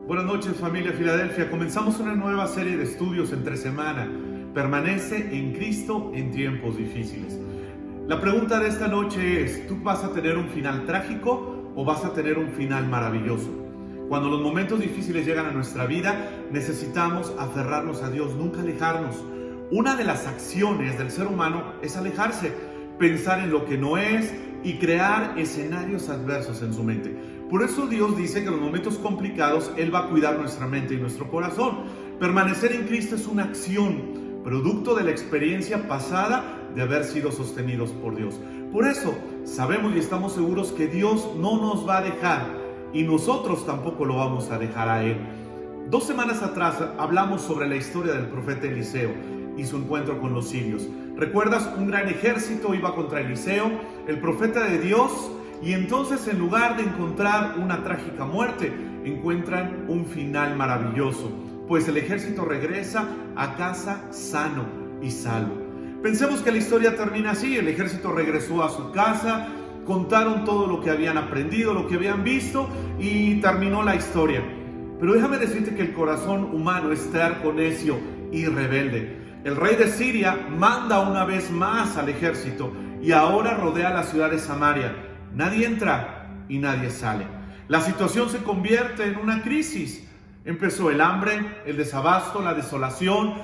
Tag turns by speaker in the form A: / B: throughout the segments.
A: Buenas noches, familia Filadelfia. Comenzamos una nueva serie de estudios entre semana. Permanece en Cristo en tiempos difíciles. La pregunta de esta noche es: ¿tú vas a tener un final trágico o vas a tener un final maravilloso? Cuando los momentos difíciles llegan a nuestra vida, necesitamos aferrarnos a Dios, nunca alejarnos. Una de las acciones del ser humano es alejarse, pensar en lo que no es y crear escenarios adversos en su mente. Por eso Dios dice que en los momentos complicados Él va a cuidar nuestra mente y nuestro corazón. Permanecer en Cristo es una acción, producto de la experiencia pasada de haber sido sostenidos por Dios. Por eso sabemos y estamos seguros que Dios no nos va a dejar y nosotros tampoco lo vamos a dejar a Él. 2 semanas atrás hablamos sobre la historia del profeta Eliseo y su encuentro con los sirios. ¿Recuerdas? Un gran ejército iba contra Eliseo, el profeta de Dios, y entonces en lugar de encontrar una trágica muerte, encuentran un final maravilloso, pues el ejército regresa a casa sano y salvo. Pensemos que la historia termina así: el ejército regresó a su casa, contaron todo lo que habían aprendido, lo que habían visto, y terminó la historia. Pero déjame decirte que el corazón humano es terco, necio y rebelde. El rey de Siria manda una vez más al ejército y ahora rodea la ciudad de Samaria. Nadie entra y nadie sale. La situación se convierte en una crisis. Empezó el hambre, el desabasto, la desolación.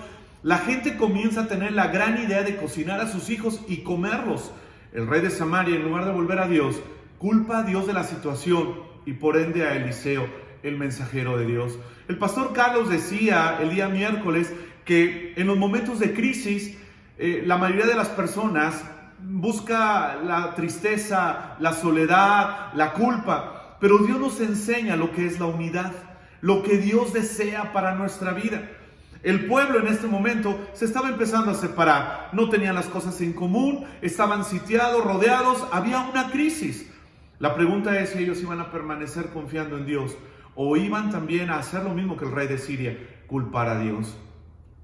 A: La gente comienza a tener la gran idea de cocinar a sus hijos y comerlos. El rey de Samaria, en lugar de volver a Dios, culpa a Dios de la situación y por ende a Eliseo, el mensajero de Dios. El pastor Carlos decía el día miércoles que en los momentos de crisis la mayoría de las personas busca la tristeza, la soledad, la culpa, pero Dios nos enseña lo que es la unidad, lo que Dios desea para nuestra vida. El pueblo en este momento se estaba empezando a separar, no tenían las cosas en común, estaban sitiados, rodeados, había una crisis. La pregunta es si ellos iban a permanecer confiando en Dios o iban también a hacer lo mismo que el rey de Siria, culpar a Dios.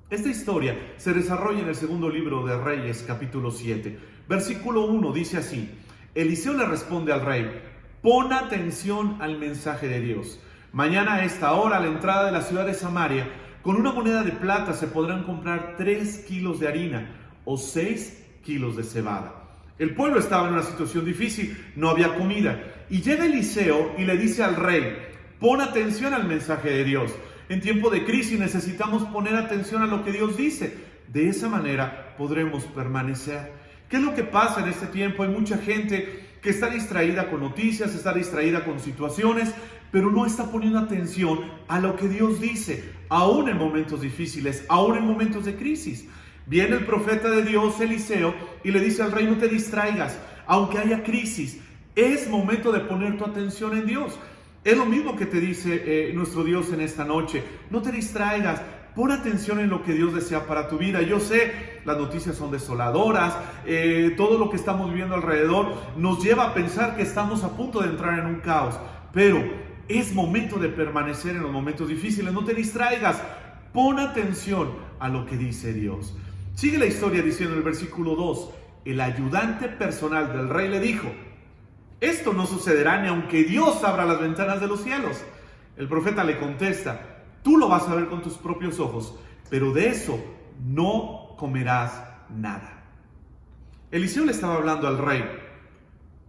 A: Esta historia se desarrolla en el segundo libro de Reyes, capítulo 7. Versículo 1 dice así: Eliseo le responde al rey: pon atención al mensaje de Dios. Mañana a esta hora, a la entrada de la ciudad de Samaria, con una moneda de plata se podrán comprar 3 kilos de harina o 6 kilos de cebada. El pueblo estaba en una situación difícil, no había comida. Y llega Eliseo y le dice al rey: pon atención al mensaje de Dios. En tiempo de crisis necesitamos poner atención a lo que Dios dice. De esa manera podremos permanecer. ¿Qué es lo que pasa en este tiempo? Hay mucha gente que está distraída con noticias, está distraída con situaciones, pero no está poniendo atención a lo que Dios dice, aún en momentos difíciles, aún en momentos de crisis. Viene el profeta de Dios, Eliseo, y le dice al rey: no te distraigas, aunque haya crisis, es momento de poner tu atención en Dios. Es lo mismo que te dice nuestro Dios en esta noche: no te distraigas, pon atención en lo que Dios desea para tu vida. Yo sé, las noticias son desoladoras, todo lo que estamos viviendo alrededor nos lleva a pensar que estamos a punto de entrar en un caos, pero es momento de permanecer en los momentos difíciles. No te distraigas, pon atención a lo que dice Dios. Sigue la historia diciendo en el versículo 2: el ayudante personal del rey le dijo: esto no sucederá ni aunque Dios abra las ventanas de los cielos. El profeta le contesta: tú lo vas a ver con tus propios ojos, pero de eso no comerás nada. Eliseo le estaba hablando al rey.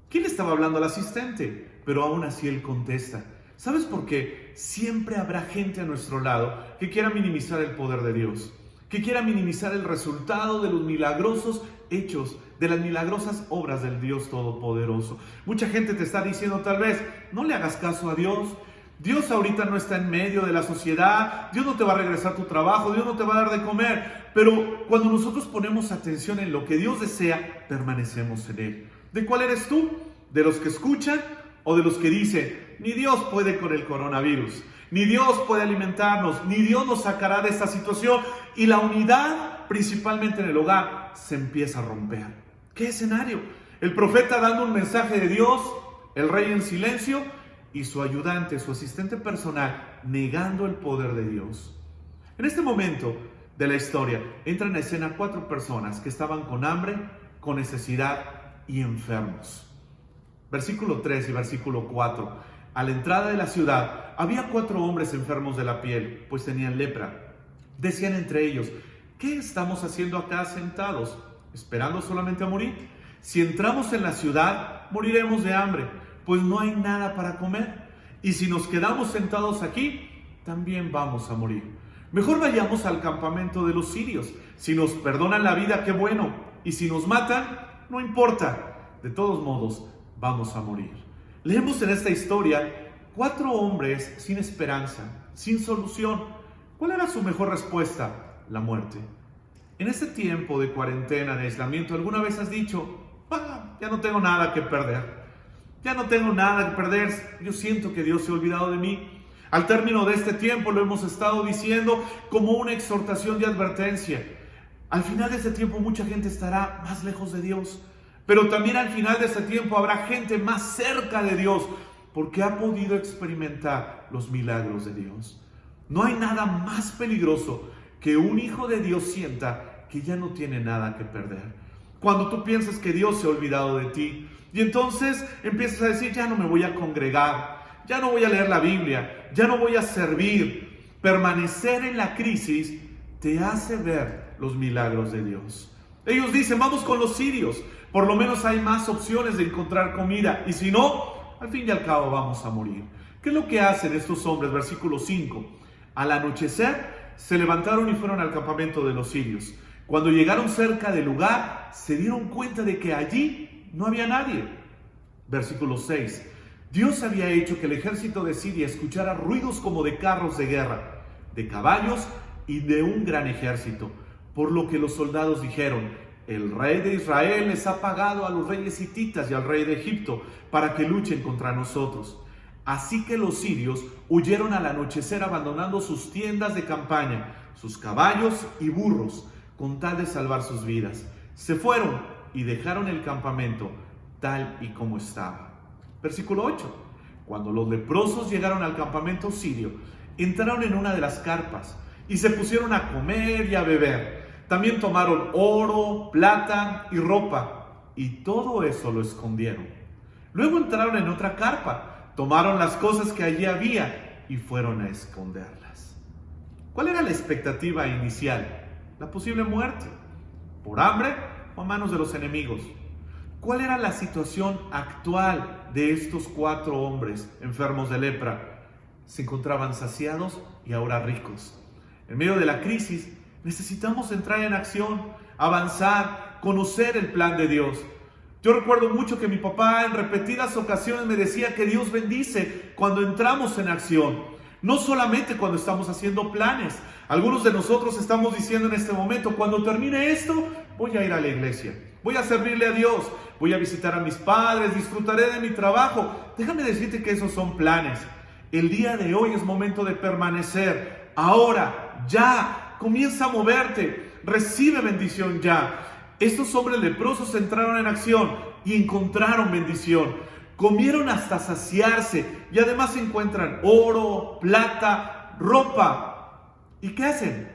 A: ¿Quién le estaba hablando? Al asistente. Pero aún así él contesta. ¿Sabes por qué? Siempre habrá gente a nuestro lado que quiera minimizar el poder de Dios, que quiera minimizar el resultado de los milagrosos hechos, de las milagrosas obras del Dios Todopoderoso. Mucha gente te está diciendo tal vez: no le hagas caso a Dios. Dios ahorita no está en medio de la sociedad. Dios no te va a regresar tu trabajo. Dios no te va a dar de comer. Pero cuando nosotros ponemos atención en lo que Dios desea, permanecemos en Él. ¿De cuál eres tú? ¿De los que escuchan o de los que dicen: ni Dios puede con el coronavirus, ni Dios puede alimentarnos, ni Dios nos sacará de esta situación? Y la unidad, principalmente en el hogar, se empieza a romper. ¿Qué escenario? El profeta dando un mensaje de Dios, el rey en silencio y su ayudante, su asistente personal, negando el poder de Dios. En este momento de la historia entran a escena 4 personas que estaban con hambre, con necesidad y enfermos. Versículo 3 y versículo 4. A la entrada de la ciudad había 4 hombres enfermos de la piel, pues tenían lepra. Decían entre ellos: ¿qué estamos haciendo acá sentados, esperando solamente a morir? Si entramos en la ciudad, moriremos de hambre, pues no hay nada para comer. Y si nos quedamos sentados aquí, también vamos a morir. Mejor vayamos al campamento de los sirios. Si nos perdonan la vida, qué bueno. Y si nos matan, no importa. De todos modos, vamos a morir. Leemos en esta historia 4 hombres sin esperanza, sin solución. ¿Cuál era su mejor respuesta? La muerte. En este tiempo de cuarentena, de aislamiento, ¿alguna vez has dicho: ya no tengo nada que perder? Ya no tengo nada que perder, yo siento que Dios se ha olvidado de mí. Al término de este tiempo lo hemos estado diciendo como una exhortación de advertencia. Al final de este tiempo mucha gente estará más lejos de Dios, pero también al final de este tiempo habrá gente más cerca de Dios, porque ha podido experimentar los milagros de Dios. No hay nada más peligroso que un hijo de Dios sienta que ya no tiene nada que perder. Cuando tú piensas que Dios se ha olvidado de ti, y entonces empiezas a decir: ya no me voy a congregar, ya no voy a leer la Biblia, ya no voy a servir. Permanecer en la crisis te hace ver los milagros de Dios. Ellos dicen: vamos con los sirios, por lo menos hay más opciones de encontrar comida, y si no, al fin y al cabo vamos a morir. ¿Qué es lo que hacen estos hombres? Versículo 5. Al anochecer se levantaron y fueron al campamento de los sirios. Cuando llegaron cerca del lugar, se dieron cuenta de que allí no había nadie. Versículo 6. Dios había hecho que el ejército de Siria escuchara ruidos como de carros de guerra, de caballos y de un gran ejército, por lo que los soldados dijeron: el rey de Israel les ha pagado a los reyes hititas y al rey de Egipto para que luchen contra nosotros. Así que los sirios huyeron al anochecer, abandonando sus tiendas de campaña, sus caballos y burros, con tal de salvar sus vidas. Se fueron y dejaron el campamento tal y como estaba. Versículo 8. Cuando los leprosos llegaron al campamento sirio, entraron en una de las carpas y se pusieron a comer y a beber. También tomaron oro, plata y ropa, y todo eso lo escondieron. Luego entraron en otra carpa, tomaron las cosas que allí había y fueron a esconderlas. ¿Cuál era la expectativa inicial? La posible muerte, por hambre o a manos de los enemigos. ¿Cuál era la situación actual de estos 4 hombres enfermos de lepra? Se encontraban saciados y ahora ricos. En medio de la crisis necesitamos entrar en acción, avanzar, conocer el plan de Dios. Yo recuerdo mucho que mi papá en repetidas ocasiones me decía que Dios bendice cuando entramos en acción, no solamente cuando estamos haciendo planes. Algunos de nosotros estamos diciendo en este momento: cuando termine esto, voy a ir a la iglesia, voy a servirle a Dios, voy a visitar a mis padres, disfrutaré de mi trabajo. Déjame decirte que esos son planes. El día de hoy es momento de permanecer. Ahora, ya, comienza a moverte, recibe bendición ya. Estos hombres leprosos entraron en acción y encontraron bendición. Comieron hasta saciarse y además encuentran oro, plata, ropa. ¿Y qué hacen?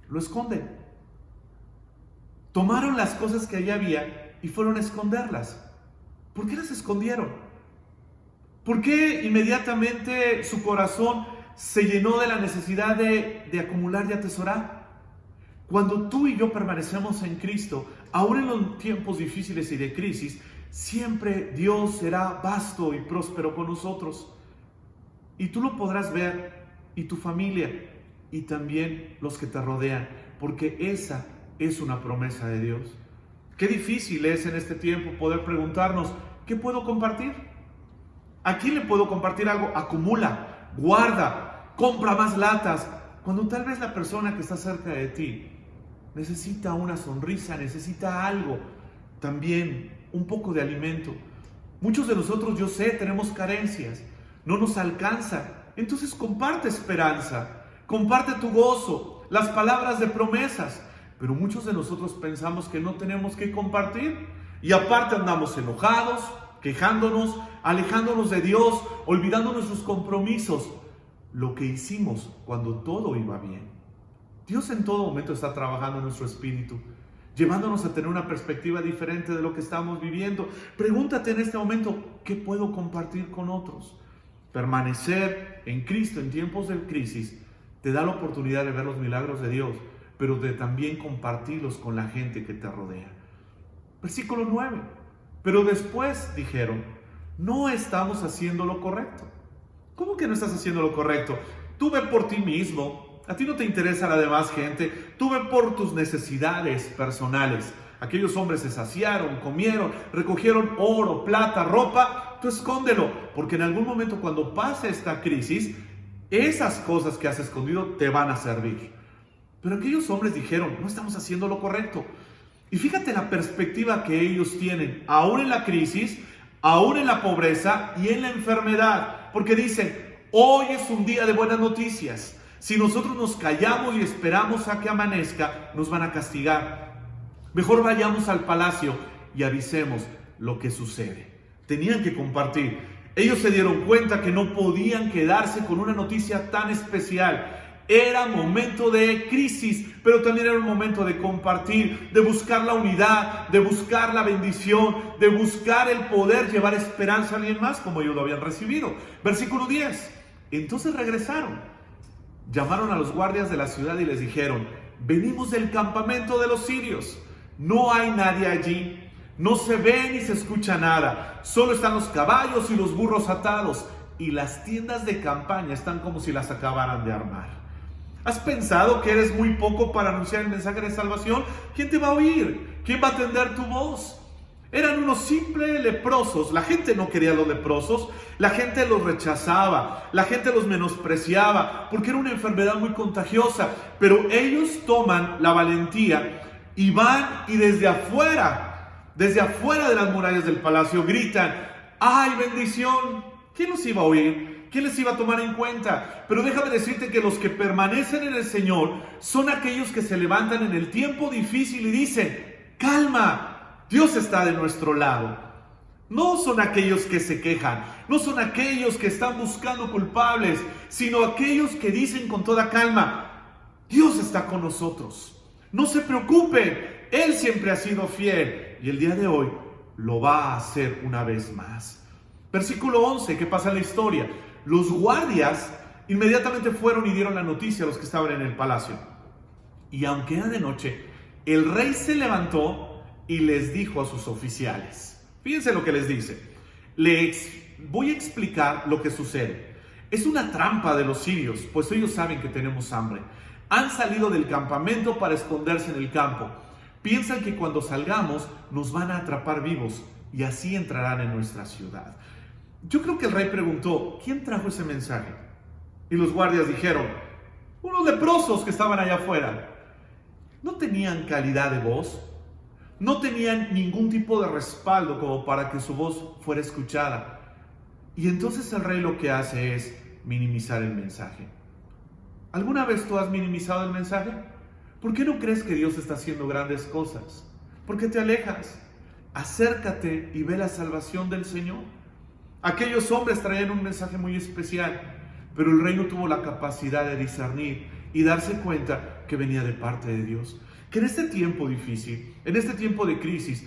A: Lo esconden. Tomaron las cosas que allí había y fueron a esconderlas. ¿Por qué las escondieron? ¿Por qué inmediatamente su corazón se llenó de la necesidad de acumular y atesorar? Cuando tú y yo permanecemos en Cristo, aún en los tiempos difíciles y de crisis, siempre Dios será vasto y próspero con nosotros. Y tú lo podrás ver, y tu familia, y también los que te rodean, porque esa es una promesa de Dios. Qué difícil es en este tiempo poder preguntarnos: ¿qué puedo compartir? ¿A quién le puedo compartir algo? Acumula, guarda, compra más latas, cuando tal vez la persona que está cerca de ti necesita una sonrisa, necesita algo, también un poco de alimento. Muchos de nosotros, yo sé, tenemos carencias, no nos alcanza. Entonces comparte esperanza, comparte tu gozo, las palabras de promesas. Pero muchos de nosotros pensamos que no tenemos que compartir y aparte andamos enojados, quejándonos, alejándonos de Dios, olvidando nuestros compromisos. Lo que hicimos cuando todo iba bien. Dios en todo momento está trabajando en nuestro espíritu. llevándonos a tener una perspectiva diferente de lo que estamos viviendo. Pregúntate en este momento, ¿qué puedo compartir con otros? Permanecer en Cristo en tiempos de crisis te da la oportunidad de ver los milagros de Dios, pero de también compartirlos con la gente que te rodea. Versículo 9. Pero después dijeron, no estamos haciendo lo correcto. ¿Cómo que no estás haciendo lo correcto? Tú ve por ti mismo. A ti no te interesa la demás gente. Tú ve por tus necesidades personales. Aquellos hombres se saciaron, comieron, recogieron oro, plata, ropa. Tú escóndelo, porque en algún momento cuando pase esta crisis, esas cosas que has escondido te van a servir. Pero aquellos hombres dijeron, no estamos haciendo lo correcto. Y fíjate la perspectiva que ellos tienen, aún en la crisis, aún en la pobreza y en la enfermedad. Porque dicen, hoy es un día de buenas noticias. Si nosotros nos callamos y esperamos a que amanezca, nos van a castigar. Mejor vayamos al palacio y avisemos lo que sucede. Tenían que compartir. Ellos se dieron cuenta que no podían quedarse con una noticia tan especial. Era momento de crisis, pero también era un momento de compartir, de buscar la unidad, de buscar la bendición, de buscar el poder llevar esperanza a alguien más como ellos lo habían recibido. Versículo 10. Entonces regresaron, llamaron a los guardias de la ciudad y les dijeron, venimos del campamento de los sirios, no hay nadie allí, no se ve ni se escucha nada, solo están los caballos y los burros atados y las tiendas de campaña están como si las acabaran de armar. ¿Has pensado que eres muy poco para anunciar el mensaje de salvación? ¿Quién te va a oír? ¿Quién va a atender tu voz? Eran unos simples leprosos. La gente no quería a los leprosos. La gente los rechazaba. La gente los menospreciaba porque era una enfermedad muy contagiosa. Pero ellos toman la valentía y van y desde afuera de las murallas del palacio gritan, ¡ay, bendición! ¿Quién los iba a oír? ¿Quién les iba a tomar en cuenta? Pero déjame decirte que los que permanecen en el Señor son aquellos que se levantan en el tiempo difícil y dicen, calma, Dios está de nuestro lado. No son aquellos que se quejan, no son aquellos que están buscando culpables, sino aquellos que dicen con toda calma, Dios está con nosotros. No se preocupen, Él siempre ha sido fiel y el día de hoy lo va a hacer una vez más. Versículo 11, ¿qué pasa en la historia? Los guardias inmediatamente fueron y dieron la noticia a los que estaban en el palacio. Y aunque era de noche, el rey se levantó y les dijo a sus oficiales. Fíjense lo que les dice. Les voy a explicar lo que sucede. Es una trampa de los sirios, pues ellos saben que tenemos hambre. Han salido del campamento para esconderse en el campo. Piensan que cuando salgamos nos van a atrapar vivos y así entrarán en nuestra ciudad. Yo creo que el rey preguntó, ¿quién trajo ese mensaje? Y los guardias dijeron, unos leprosos que estaban allá afuera. No tenían calidad de voz, no tenían ningún tipo de respaldo como para que su voz fuera escuchada. Y entonces el rey lo que hace es minimizar el mensaje. ¿Alguna vez tú has minimizado el mensaje? ¿Por qué no crees que Dios está haciendo grandes cosas? ¿Por qué te alejas? Acércate y ve la salvación del Señor. Aquellos hombres traían un mensaje muy especial, pero el rey no tuvo la capacidad de discernir y darse cuenta que venía de parte de Dios. Que en este tiempo difícil, en este tiempo de crisis,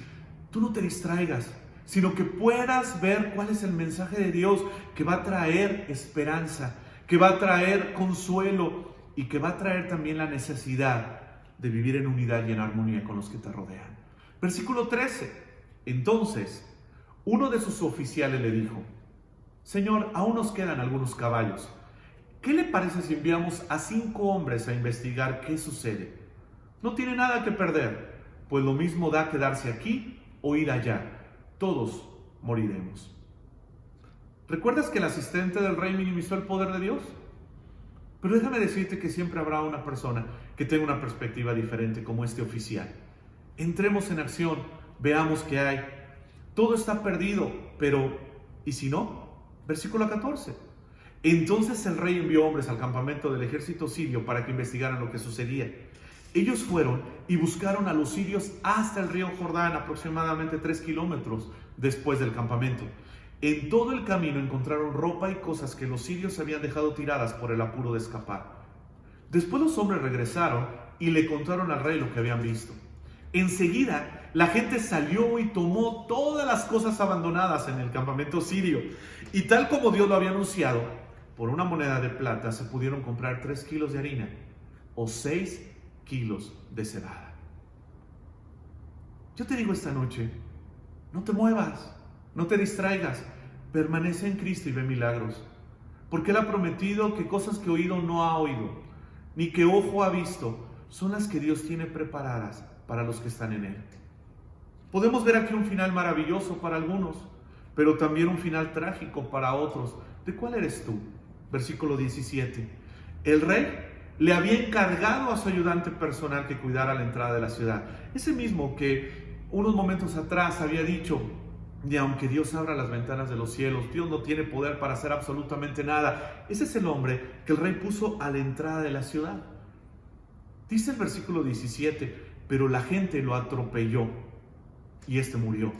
A: tú no te distraigas, sino que puedas ver cuál es el mensaje de Dios que va a traer esperanza, que va a traer consuelo y que va a traer también la necesidad de vivir en unidad y en armonía con los que te rodean. Versículo 13. Entonces, uno de sus oficiales le dijo, Señor, aún nos quedan algunos caballos. ¿Qué le parece si enviamos a 5 hombres a investigar qué sucede? No tiene nada que perder, pues lo mismo da quedarse aquí o ir allá. Todos moriremos. ¿Recuerdas que el asistente del rey minimizó el poder de Dios? Pero déjame decirte que siempre habrá una persona que tenga una perspectiva diferente como este oficial. Entremos en acción, veamos qué hay. Todo está perdido, pero ¿y si no? Versículo 14. Entonces el rey envió hombres al campamento del ejército sirio para que investigaran lo que sucedía. Ellos fueron y buscaron a los sirios hasta el río Jordán, aproximadamente 3 kilómetros después del campamento. En todo el camino encontraron ropa y cosas que los sirios habían dejado tiradas por el apuro de escapar. Después los hombres regresaron y le contaron al rey lo que habían visto. Enseguida, la gente salió y tomó todas las cosas abandonadas en el campamento sirio. Y tal como Dios lo había anunciado, por una moneda de plata se pudieron comprar 3 kilos de harina o 6 kilos de cebada. Yo te digo esta noche, no te muevas, no te distraigas, permanece en Cristo y ve milagros. Porque Él ha prometido que cosas que oído no ha oído, ni que ojo ha visto, son las que Dios tiene preparadas para los que están en Él. Podemos ver aquí un final maravilloso para algunos, pero también un final trágico para otros. ¿De cuál eres tú? Versículo 17. El rey le había encargado a su ayudante personal que cuidara la entrada de la ciudad. Ese mismo que unos momentos atrás había dicho, y aunque Dios abra las ventanas de los cielos, Dios no tiene poder para hacer absolutamente nada. Ese es el hombre que el rey puso a la entrada de la ciudad. Dice el versículo 17, pero la gente lo atropelló y este murió.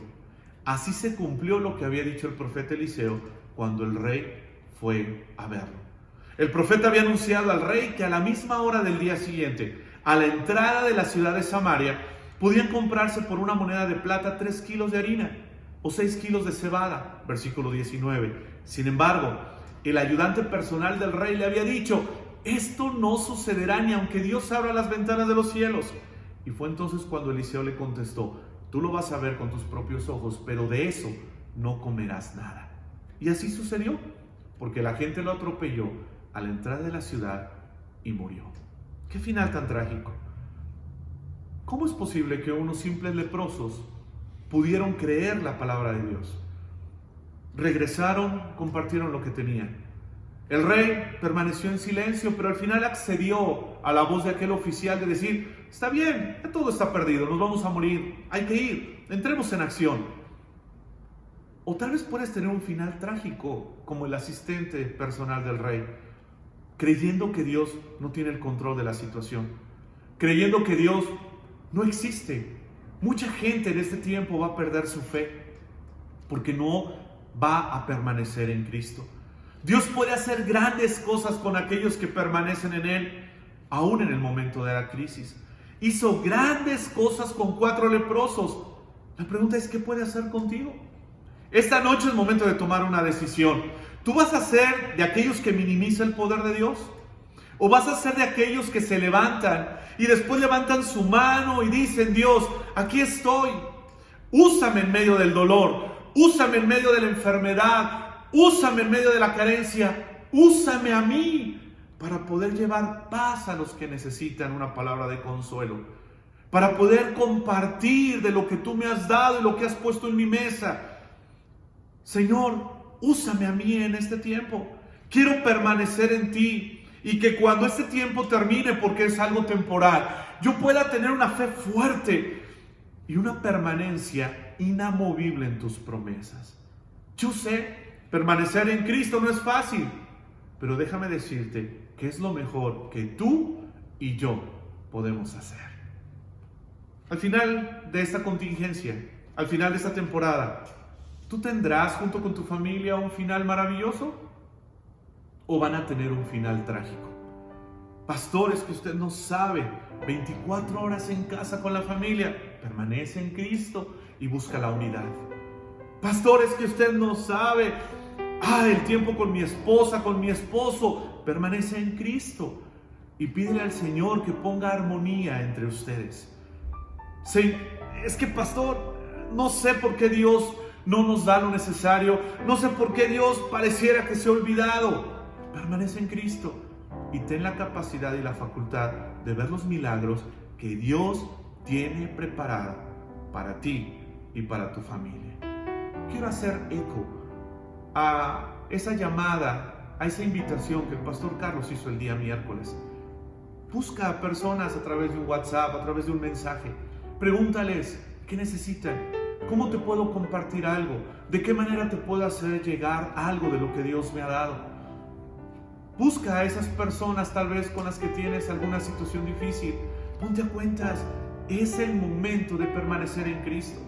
A: Así se cumplió lo que había dicho el profeta Eliseo cuando el rey fue a verlo. El profeta había anunciado al rey que a la misma hora del día siguiente, a la entrada de la ciudad de Samaria, podían comprarse por una moneda de plata 3 kilos de harina o 6 kilos de cebada. Versículo 19. Sin embargo, el ayudante personal del rey le había dicho, esto no sucederá ni aunque Dios abra las ventanas de los cielos. Y fue entonces cuando Eliseo le contestó, tú lo vas a ver con tus propios ojos, pero de eso no comerás nada. Y así sucedió, porque la gente lo atropelló a la entrada de la ciudad y murió. ¡Qué final tan trágico! ¿Cómo es posible que unos simples leprosos pudieron creer la palabra de Dios? Regresaron, compartieron lo que tenían. El rey permaneció en silencio, pero al final accedió a la voz de aquel oficial de decir, está bien, ya todo está perdido, nos vamos a morir, hay que ir, entremos en acción. O tal vez puedes tener un final trágico como el asistente personal del rey, creyendo que Dios no tiene el control de la situación, creyendo que Dios no existe. Mucha gente en este tiempo va a perder su fe porque no va a permanecer en Cristo. Dios puede hacer grandes cosas con aquellos que permanecen en Él, aún en el momento de la crisis. Hizo grandes cosas con 4 leprosos. La pregunta es, ¿qué puede hacer contigo? Esta noche es momento de tomar una decisión. ¿Tú vas a ser de aquellos que minimizan el poder de Dios? ¿O vas a ser de aquellos que se levantan y después levantan su mano y dicen, Dios, aquí estoy, úsame en medio del dolor, úsame en medio de la enfermedad, úsame en medio de la carencia, úsame a mí para poder llevar paz a los que necesitan una palabra de consuelo, para poder compartir de lo que tú me has dado y lo que has puesto en mi mesa? Señor, úsame a mí en este tiempo, quiero permanecer en ti. Y que cuando este tiempo termine, porque es algo temporal, yo pueda tener una fe fuerte y una permanencia inamovible en tus promesas. Yo sé, permanecer en Cristo no es fácil, pero déjame decirte que es lo mejor que tú y yo podemos hacer. Al final de esta contingencia, al final de esta temporada, ¿tú tendrás junto con tu familia un final maravilloso? ¿O van a tener un final trágico? Pastores, que usted no sabe, 24 horas en casa con la familia, permanece en Cristo y busca la unidad. Pastores, que usted no sabe, el tiempo con mi esposa, con mi esposo, permanece en Cristo y pídele al Señor que ponga armonía entre ustedes. Sí, es que pastor, no sé por qué Dios no nos da lo necesario, no sé por qué Dios pareciera que se ha olvidado. Permanece en Cristo y ten la capacidad y la facultad de ver los milagros que Dios tiene preparado para ti y para tu familia. Quiero hacer eco a esa llamada, a esa invitación que el pastor Carlos hizo el día miércoles. Busca a personas a través de un WhatsApp, a través de un mensaje. Pregúntales qué necesitan, cómo te puedo compartir algo, de qué manera te puedo hacer llegar algo de lo que Dios me ha dado. Busca a esas personas tal vez con las que tienes alguna situación difícil. Ponte a cuentas. Es el momento de permanecer en Cristo.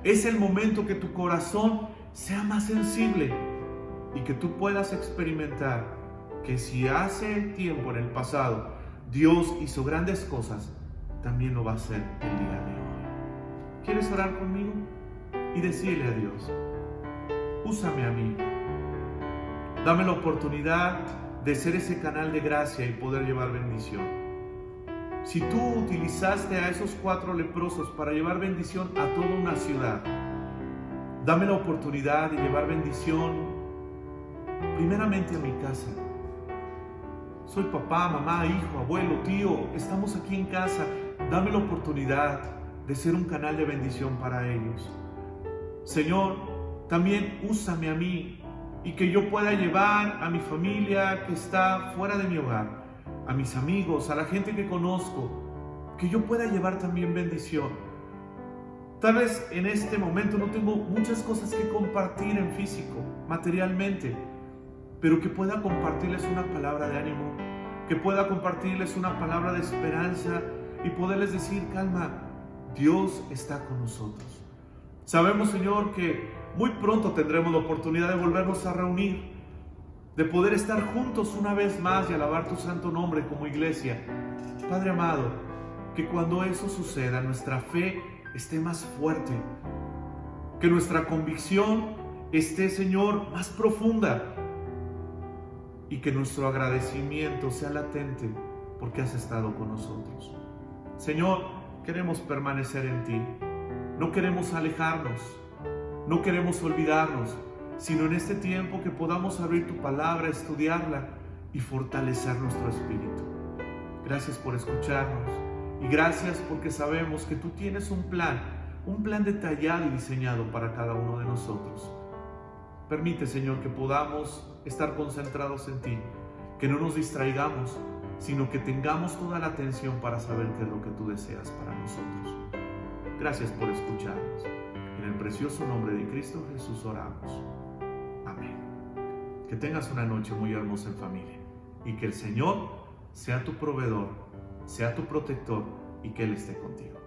A: Es el momento que tu corazón sea más sensible y que tú puedas experimentar que si hace tiempo en el pasado Dios hizo grandes cosas, también lo va a hacer el día de hoy. ¿Quieres orar conmigo? Y decirle a Dios, úsame a mí. Dame la oportunidad de ser ese canal de gracia y poder llevar bendición. Si tú utilizaste a esos 4 leprosos para llevar bendición a toda una ciudad, dame la oportunidad de llevar bendición primeramente a mi casa. Soy papá, mamá, hijo, abuelo, tío, estamos aquí en casa. Dame la oportunidad de ser un canal de bendición para ellos. Señor, también úsame a mí y que yo pueda llevar a mi familia que está fuera de mi hogar, a mis amigos, a la gente que conozco, que yo pueda llevar también bendición. Tal vez en este momento no tengo muchas cosas que compartir en físico, materialmente, pero que pueda compartirles una palabra de ánimo, que pueda compartirles una palabra de esperanza y poderles decir, calma, Dios está con nosotros. Sabemos, Señor, que muy pronto tendremos la oportunidad de volvernos a reunir, de poder estar juntos una vez más y alabar tu santo nombre como iglesia. Padre amado, que cuando eso suceda, nuestra fe esté más fuerte, que nuestra convicción esté, Señor, más profunda y que nuestro agradecimiento sea latente porque has estado con nosotros. Señor, queremos permanecer en ti, no queremos alejarnos, no queremos olvidarnos, sino en este tiempo que podamos abrir tu palabra, estudiarla y fortalecer nuestro espíritu. Gracias por escucharnos y gracias porque sabemos que tú tienes un plan detallado y diseñado para cada uno de nosotros. Permite, Señor, que podamos estar concentrados en ti, que no nos distraigamos, sino que tengamos toda la atención para saber qué es lo que tú deseas para nosotros. Gracias por escucharnos. En el precioso nombre de Cristo Jesús oramos. Amén. Que tengas una noche muy hermosa en familia y que el Señor sea tu proveedor, sea tu protector y que Él esté contigo.